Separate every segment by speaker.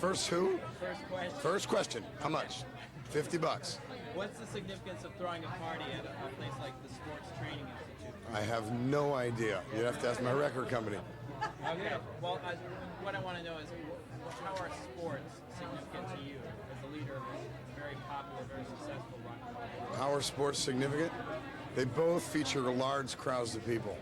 Speaker 1: First who?
Speaker 2: First question.
Speaker 1: First question. How much? $50.
Speaker 2: What's the significance of throwing a party at a place like the Sports Training Institute?
Speaker 1: I have no idea. You'd have to ask my record company.
Speaker 2: Okay. Well, what I want to know is how are sports significant to you as the leader of a very popular, very successful rock and roll band?
Speaker 1: How are sports significant? They both feature large crowds of people.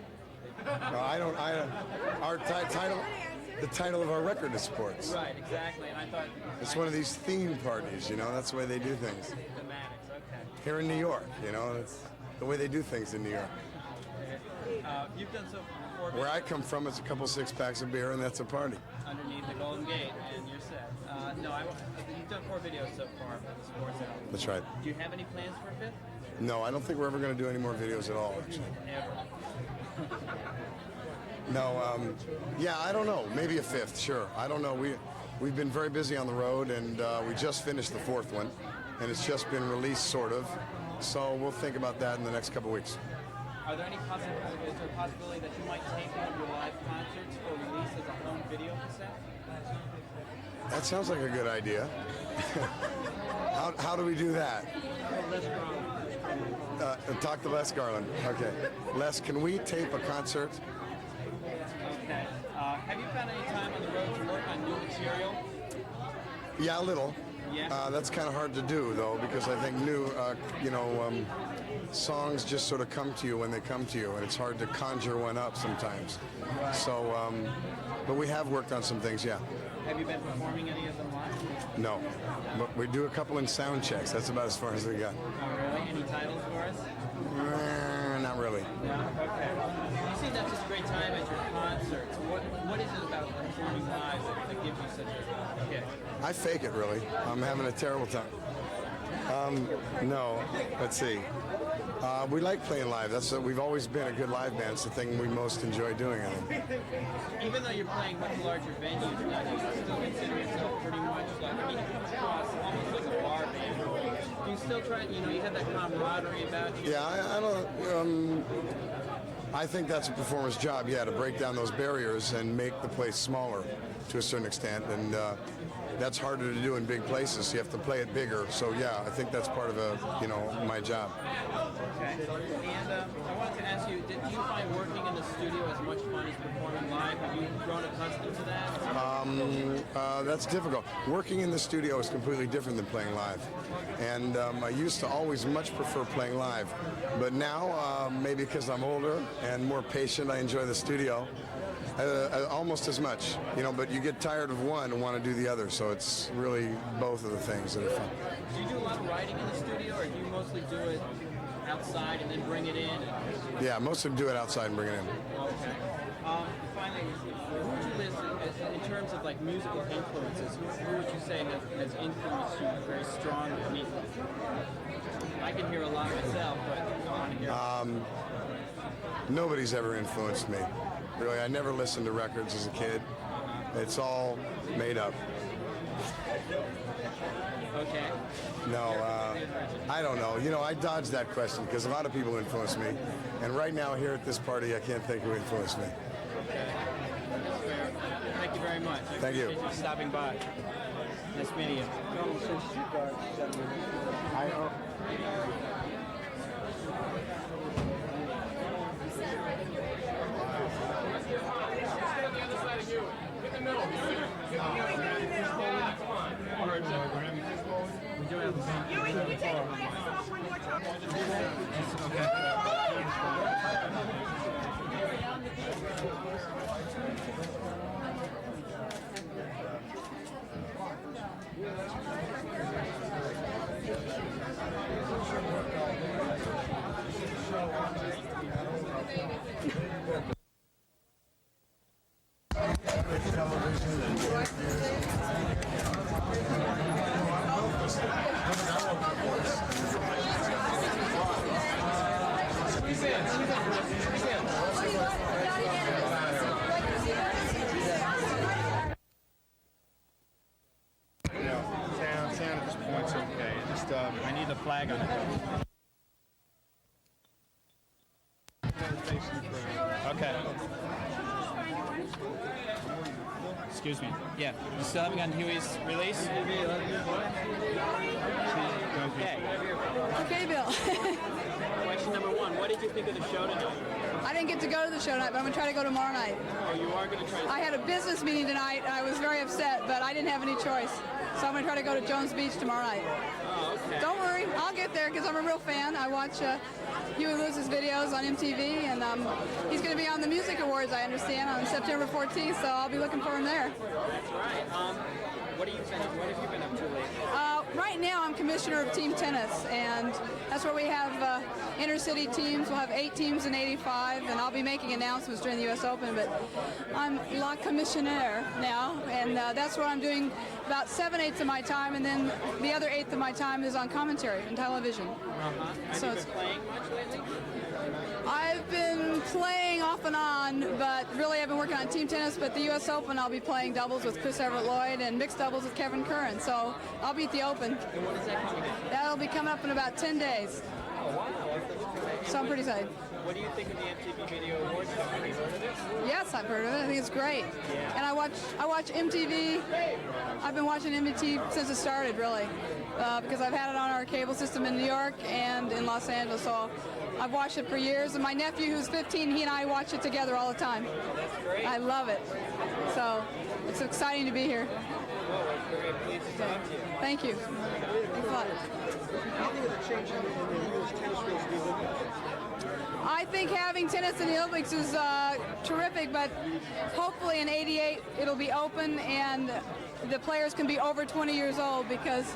Speaker 1: The title of our record is sports.
Speaker 2: Right, exactly. And I thought
Speaker 1: It's one of these theme parties, you know, that's the way they do things.
Speaker 2: thematics. Okay.
Speaker 1: Here in New York, you know, it's the way they do things in New York.
Speaker 2: You've done so before.
Speaker 1: Where I come from, it's a couple 6-packs of beer and that's a party.
Speaker 2: Underneath the Golden Gate, and you're set. You've done 4 videos so far for the sports album.
Speaker 1: That's right.
Speaker 2: Do you have any plans for a 5th?
Speaker 1: No, I don't think we're ever going to do any more videos at all, actually.
Speaker 2: Ever.
Speaker 1: No, yeah, I don't know. Maybe a 5th, sure. I don't know. We've been very busy on the road, and we just finished the 4th one, and it's just been released, sort of. So we'll think about that in the next couple weeks.
Speaker 2: Is there a possibility that you might tape one of your live concerts for release as a home video cassette?
Speaker 1: That sounds like a good idea. How do we do that? Talk to Les Garland. Okay. Les, can we tape a concert?
Speaker 2: Okay. Have you found any time on the road to work on new material?
Speaker 1: Yeah, a little.
Speaker 2: Yeah.
Speaker 1: That's kind of hard to do, though, because I think new, songs just sort of come to you when they come to you, and it's hard to conjure one up sometimes.
Speaker 2: Right.
Speaker 1: So, but we have worked on some things, yeah.
Speaker 2: Have you been performing any of them live?
Speaker 1: No, but we do a couple in sound checks. That's about as far as we got.
Speaker 2: Oh, really? Any titles for us?
Speaker 1: Not really.
Speaker 2: No? Okay. You seem to have such a great time at your concerts. What is it about performing live that gives you such a kick?
Speaker 1: I fake it, really. I'm having a terrible time. No, let's see. We like playing live. We've always been a good live band. It's the thing we most enjoy doing, I think.
Speaker 2: Even though you're playing much larger venues now, do you still consider yourself pretty much like, you come across almost like a bar band. Do you still try, you have that camaraderie about you?
Speaker 1: Yeah, I think that's a performer's job, to break down those barriers and make the place smaller to a certain extent. And that's harder to do in big places. So you have to play it bigger. So yeah, I think that's part of my job.
Speaker 2: Okay. And I wanted to ask you, did you find working in the studio as much fun as performing live? Have you grown accustomed to that?
Speaker 1: That's difficult. Working in the studio is completely different than playing live. And I used to always much prefer playing live. But now, maybe because I'm older and more patient, I enjoy the studio almost as much. But you get tired of one and want to do the other. So it's really both of the things that are fun.
Speaker 2: Do you do a lot of writing in the studio, or do you mostly do it outside and then bring it in?
Speaker 1: Yeah, most of them do it outside and bring it in.
Speaker 2: Okay. Finally, who would you list in terms of like musical influences? Who would you say has influenced you very strongly? I mean, I can hear a lot myself, but I want to hear.
Speaker 1: Nobody's ever influenced me. Really, I never listened to records as a kid. It's all made up.
Speaker 2: Okay.
Speaker 1: No, I don't know. I dodged that question because a lot of people influence me. And right now here at this party, I can't think who influenced me.
Speaker 2: Okay. That's fair. Thank you very much.
Speaker 1: Thank you.
Speaker 2: Appreciate you stopping by. Nice meeting you.
Speaker 3: Get the middle, dude. Get the middle. Come on. We're doing it.
Speaker 4: Huey, can you take your glasses off one more time?
Speaker 5: Sound at this point's okay. I need the flag on it. Okay. Excuse me. Yeah. You still haven't gotten Huey's release?
Speaker 2: Okay.
Speaker 6: Okay, Bill.
Speaker 2: Question number one. What did you think of the show tonight?
Speaker 6: I didn't get to go to the show tonight, but I'm going to try to go tomorrow night.
Speaker 2: Oh, you are going to try to...
Speaker 6: I had a business meeting tonight, and I was very upset, but I didn't have any choice. So I'm going to try to go to Jones Beach tomorrow night.
Speaker 2: Oh, okay.
Speaker 6: Don't worry, I'll get there because I'm a real fan. I watch Huey Lewis's videos on MTV, and he's going to be on the Music Awards, I understand, on September 14th, so I'll be looking for him there.
Speaker 2: That's right. What have you been up to lately?
Speaker 6: Right now, I'm commissioner of team tennis, and that's where we have inter-city teams. We'll have 8 teams in 85, and I'll be making announcements during the U.S. Open, but I'm la commissionaire now, and that's what I'm doing about 7/8 of my time, and then the other 1/8 of my time is on commentary and television.
Speaker 2: Have you been playing much lately?
Speaker 6: I've been playing off and on, but really I've been working on team tennis, but the U.S. Open I'll be playing doubles with Chris Evert Lloyd and mixed doubles with Kevin Curran, so I'll be at the Open.
Speaker 2: And when is that coming up?
Speaker 6: That'll be coming up in about 10 days.
Speaker 2: Oh, wow.
Speaker 6: So I'm pretty excited.
Speaker 2: What do you think of the MTV Video Awards? Have you heard of it?
Speaker 6: Yes, I've heard of it. I think it's great.
Speaker 2: Yeah.
Speaker 6: And I watch MTV. I've been watching MTV since it started, really, because I've had it on our cable system in New York and in Los Angeles. So I've watched it for years. And my nephew, who's 15, he and I watch it together all the time.
Speaker 2: That's great.
Speaker 6: I love it. So it's exciting to be here.
Speaker 2: Well, we're very pleased to talk to you.
Speaker 6: Thank you. Thanks a lot. I think having tennis in the Olympics is terrific, but hopefully in '88 it'll be open and the players can be over 20 years old, because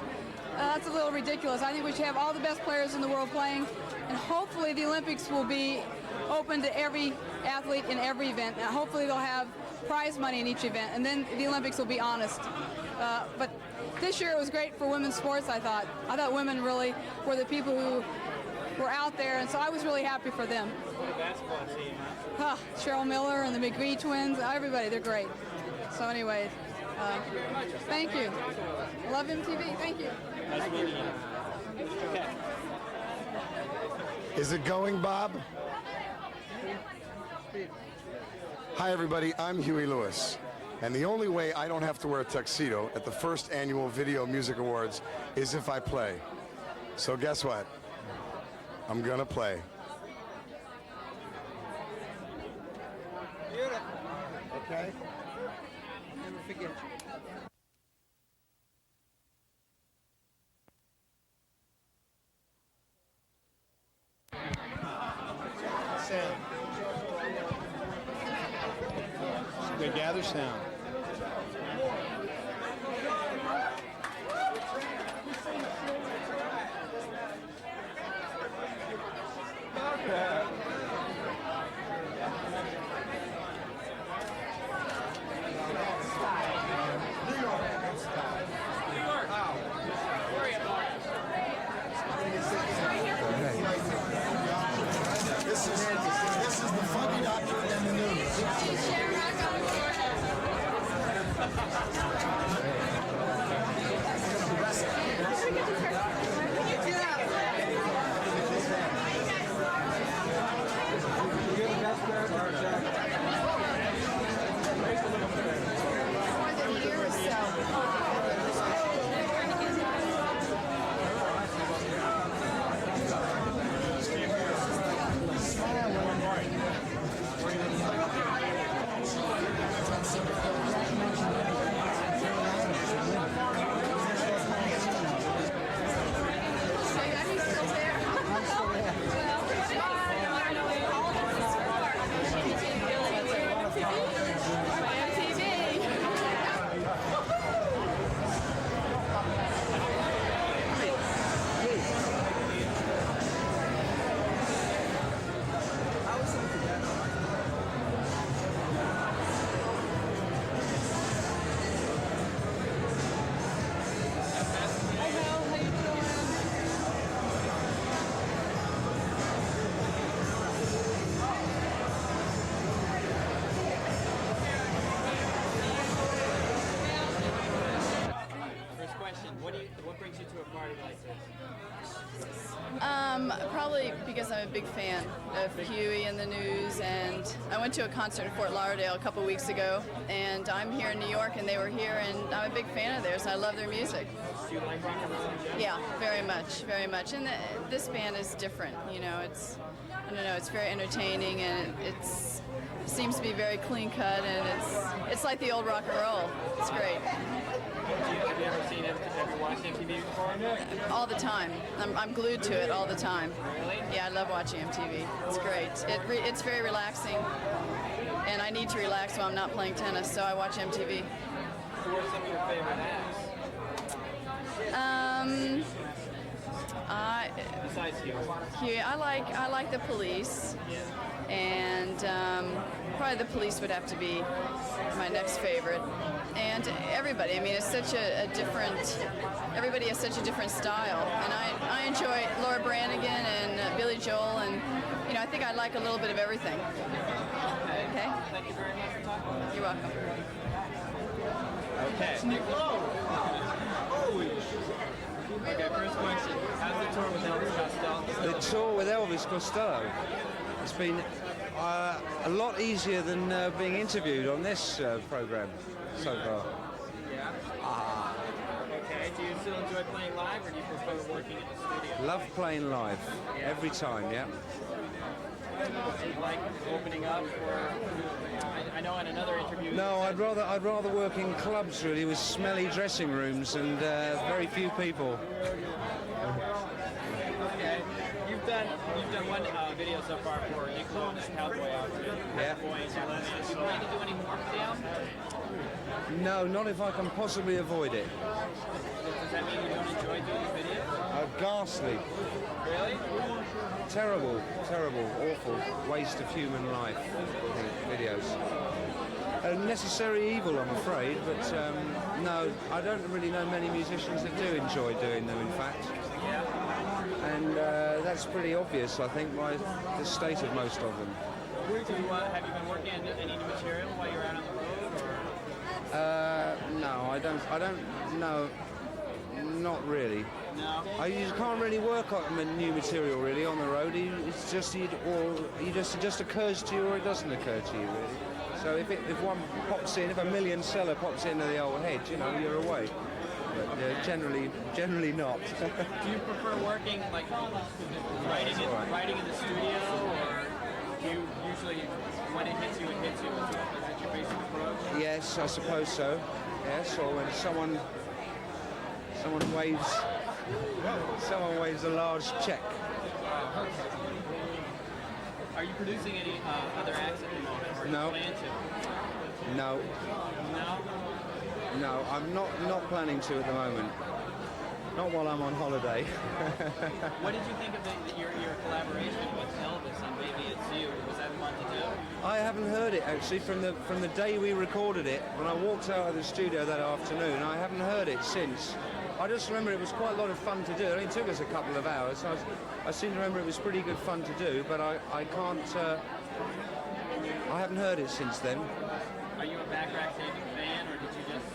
Speaker 6: that's a little ridiculous. I think we should have all the best players in the world playing, and hopefully the Olympics will be open to every athlete in every event. Now, hopefully they'll have prize money in each event, and then the Olympics will be honest. But this year it was great for women's sports, I thought. I thought women really were the people who were out there, and so I was really happy for them.
Speaker 2: What a basketball team, huh?
Speaker 6: Cheryl Miller and the McGree twins, everybody, they're great. So anyway, thank you. Love MTV, thank you.
Speaker 2: Nice meeting you. Okay.
Speaker 1: Is it going, Bob? Hi, everybody. I'm Huey Lewis. And the only way I don't have to wear a tuxedo at the first annual Video Music Awards is if I play. So guess what? I'm going to play. Okay?
Speaker 7: Never forget you.
Speaker 5: Sound. Good gather sound.
Speaker 1: This is the funny doctor and the news.
Speaker 2: First question. What brings you to a party like this?
Speaker 6: Probably because I'm a big fan of Huey and the news, and I went
Speaker 8: went to a concert in Fort Lauderdale a couple weeks ago, and I'm here in New York, and they were here, and I'm a big fan of theirs. I love their music.
Speaker 2: Do you like rock and roll in general?
Speaker 8: Yeah, very much, very much. And this band is different. You know, it's, I don't know, it's very entertaining, and it seems to be very clean cut, and it's like the old rock and roll. It's great.
Speaker 2: Have you ever seen it? Have you watched MTV before?
Speaker 8: All the time. I'm glued to it all the time.
Speaker 2: Really?
Speaker 8: Yeah, I love watching MTV. It's great. It's very relaxing, and I need to relax while I'm not playing tennis, so I watch MTV.
Speaker 2: Who are some of your favorite acts? Besides Huey.
Speaker 8: I like the Police, and probably the Police would have to be my next favorite. And everybody, I mean, it's such a different, everybody has such a different style. And I enjoy Laura Branigan and Billy Joel, and, you know, I think I like a little bit of everything. Okay?
Speaker 2: Thank you very much for talking.
Speaker 8: You're welcome.
Speaker 2: Okay. Nick Lowe. Okay, first question. How's the tour with Elvis Costello?
Speaker 9: The tour with Elvis Costello. It's been a lot easier than being interviewed on this program so far.
Speaker 2: Yeah? Okay, do you still enjoy playing live, or do you prefer working in the studio?
Speaker 9: Love playing live every time, yeah.
Speaker 2: Do you like opening up, or I know in another interview...
Speaker 9: No, I'd rather work in clubs really, with smelly dressing rooms and very few people.
Speaker 2: Okay. You've done one video so far for Nick Lowe and his cowboy outfit.
Speaker 9: Yeah.
Speaker 2: Do you plan to do any more for the album?
Speaker 9: No, not if I can possibly avoid it.
Speaker 2: Does that mean you don't enjoy doing videos?
Speaker 9: Ghastly.
Speaker 2: Really?
Speaker 9: Terrible, awful waste of human life videos. A necessary evil, I'm afraid, but no, I don't really know many musicians that do enjoy doing them, in fact.
Speaker 2: Yeah.
Speaker 9: And that's pretty obvious, I think, by the state of most of them.
Speaker 2: Have you been working on any new material while you're out on the road? Or?
Speaker 9: No, I don't know. Not really.
Speaker 2: No.
Speaker 9: You can't really work on new material really on the road. It just occurs to you, or it doesn't occur to you really. So if one pops in, if a million seller pops into the old head, you know, you're away. But generally not.
Speaker 2: Do you prefer working like writing in the studio, or do you usually when it hits you, it hits you? Is it your basic approach?
Speaker 9: Yes, I suppose so. Yes, or when someone waves a large check.
Speaker 2: Are you producing any other acts at the moment, or
Speaker 9: No.
Speaker 2: do you plan to?
Speaker 9: No.
Speaker 2: No?
Speaker 9: No, I'm not planning to at the moment. Not while I'm on holiday.
Speaker 2: What did you think of your collaboration with Elvis on Baby It's You? Was that fun to do?
Speaker 9: I haven't heard it actually from the day we recorded it. When I walked out of the studio that afternoon, I haven't heard it since. I just remember it was quite a lot of fun to do. It only took us a couple of hours. I seem to remember it was pretty good fun to do, but I can't. I haven't heard it since then.
Speaker 2: Are you a Backrack David fan, or did you just...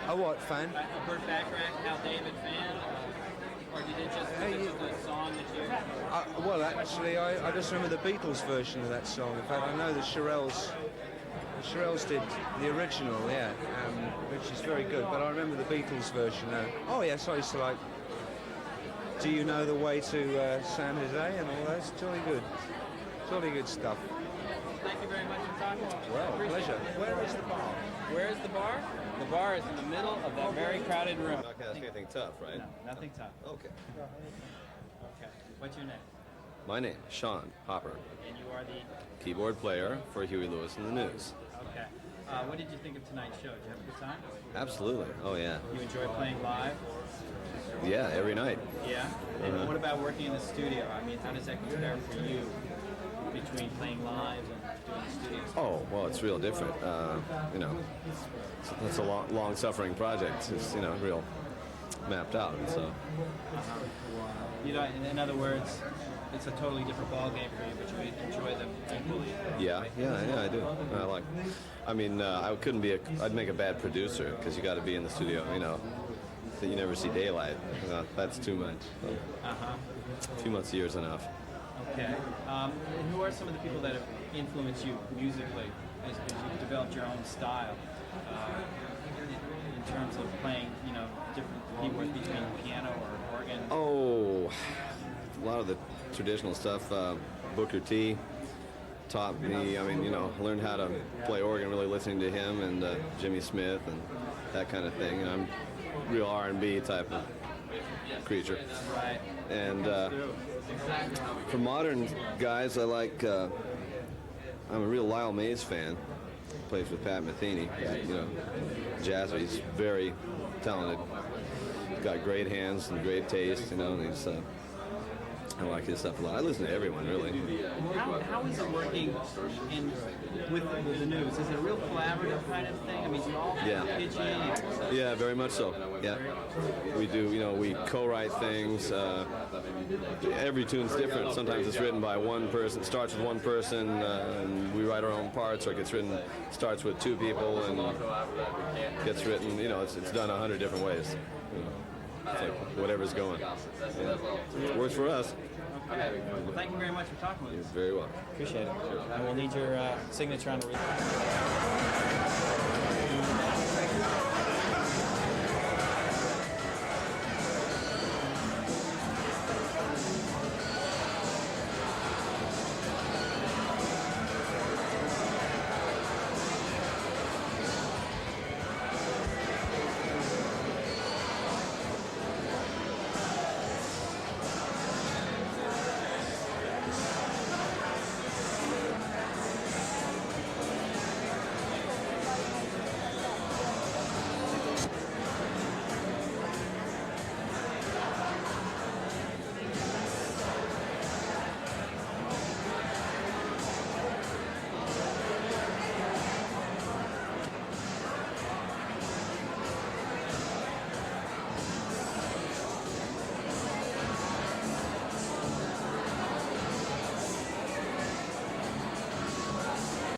Speaker 9: A what fan?
Speaker 2: A Burt Backrack, Hal David fan? Or did it just the song that you...
Speaker 9: Well, actually, I just remember the Beatles version of that song. In fact, I know the Shirelles did the original, yeah, which is very good, but I remember the Beatles version. Oh, yes, I used to like Do You Know the Way to San Jose and all that. It's jolly good stuff.
Speaker 2: Thank you very much for talking to me.
Speaker 9: Well, pleasure. Where is the bar?
Speaker 2: Where is the bar? The bar is in the middle of that very crowded room.
Speaker 10: You're not going to ask me anything tough, right?
Speaker 2: No, nothing tough.
Speaker 10: Okay.
Speaker 2: Okay. What's your name?
Speaker 10: My name is Sean Hopper,
Speaker 2: And you are the...
Speaker 10: keyboard player for Huey Lewis and the News.
Speaker 2: Okay. What did you think of tonight's show? Did you have a good time?
Speaker 10: Absolutely. Oh, yeah.
Speaker 2: You enjoy playing live?
Speaker 10: Yeah, every night.
Speaker 2: Yeah. And what about working in the studio? I mean, how does that compare for you between playing live and doing the studio stuff?
Speaker 10: Oh, well, it's real different. You know, it's a long-suffering project. It's, you know, real mapped out. So.
Speaker 2: You know, in other words, it's a totally different ball game for you, but you enjoy them equally.
Speaker 10: Yeah, I do. I mean, I couldn't be I'd make a bad producer because you got to be in the studio, you know, that you never see daylight. That's too much. So, a few months a year is enough.
Speaker 2: Okay. And who are some of the people that have influenced you musically as you've developed your own style in terms of playing, you know, different keyboards between piano or organ?
Speaker 10: Oh, a lot of the traditional stuff. Booker T taught me. I mean, you know, I learned how to play organ really listening to him and Jimmy Smith and that kind of thing. And I'm a real R&B type of creature.
Speaker 2: Right.
Speaker 10: And for modern guys, I like. I'm a real Lyle Mays fan. Plays with Pat Metheny. You know, jazzer. He's very talented. He's got great hands and great taste. You know, and he's. I like his stuff a lot. I listen to everyone, really.
Speaker 2: How is it working with the news? Is it a real collaborative kind of thing? I mean, do you all pitch in?
Speaker 10: Yeah, very much so. Yeah, we do. You know, we co-write things. Every tune's different. Sometimes it's written by one person, starts with one person, and we write our own parts, or it gets written, starts with two people, and gets written. You know, it's done 100 different ways. You know. It's like whatever's going. Yeah. It works for us.
Speaker 2: Okay. Well, thank you very much for talking with us.
Speaker 10: You're very well.
Speaker 2: Appreciate it. And we'll need your signature on the